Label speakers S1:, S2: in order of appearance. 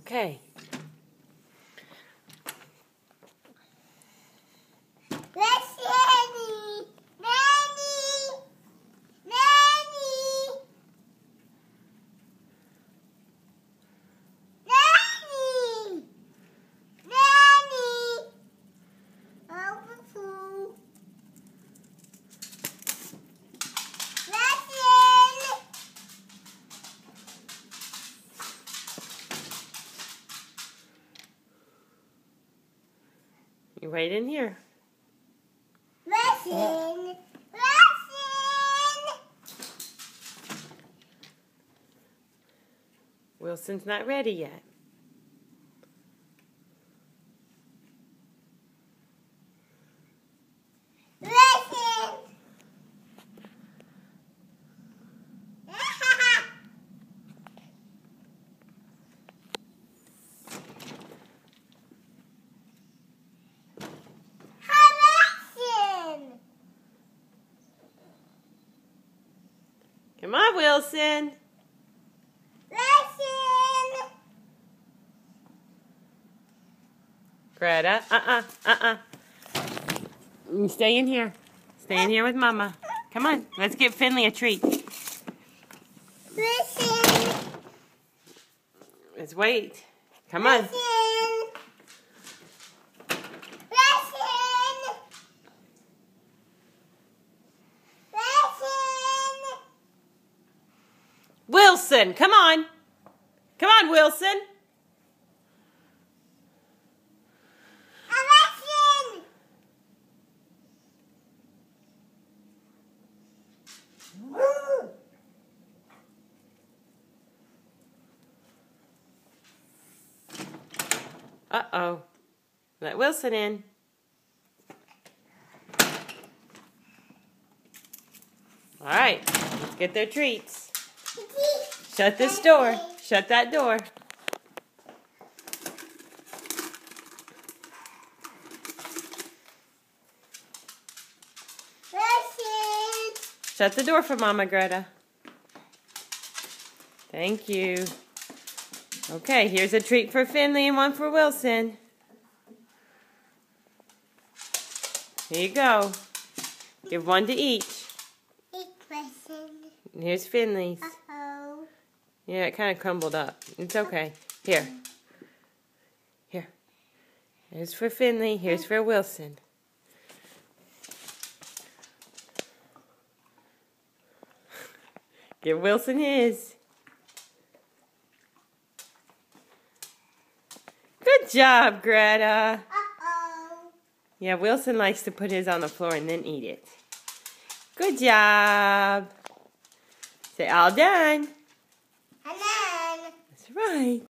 S1: Okay. You're right in here.
S2: Listen!
S1: Wilson's not ready yet.
S2: Listen!
S1: Come on, Wilson.
S2: Listen!
S1: Greta, You stay in here. Stay in here with Mama. Come on, let's give Finley a treat.
S2: Listen!
S1: Let's wait. Come on.
S2: Listen!
S1: Wilson, come on. Come on, Wilson. Uh-oh. Let Wilson in. All right, let's get their treats. Shut this door. Shut that door. Shut the door for Mama, Greta. Thank you. Okay, here's a treat for Finley and one for Wilson. Here you go. Give one to each. Here's Finley's.
S2: Uh-oh.
S1: Yeah, it kind of crumbled up. It's okay. Here. Here. Here's for Finley. Here's for Wilson. Give Wilson his. Good job, Greta.
S2: Uh-oh.
S1: Yeah, Wilson likes to put his on the floor and then eat it. Good job. Say, all done.
S2: And then...
S1: That's right.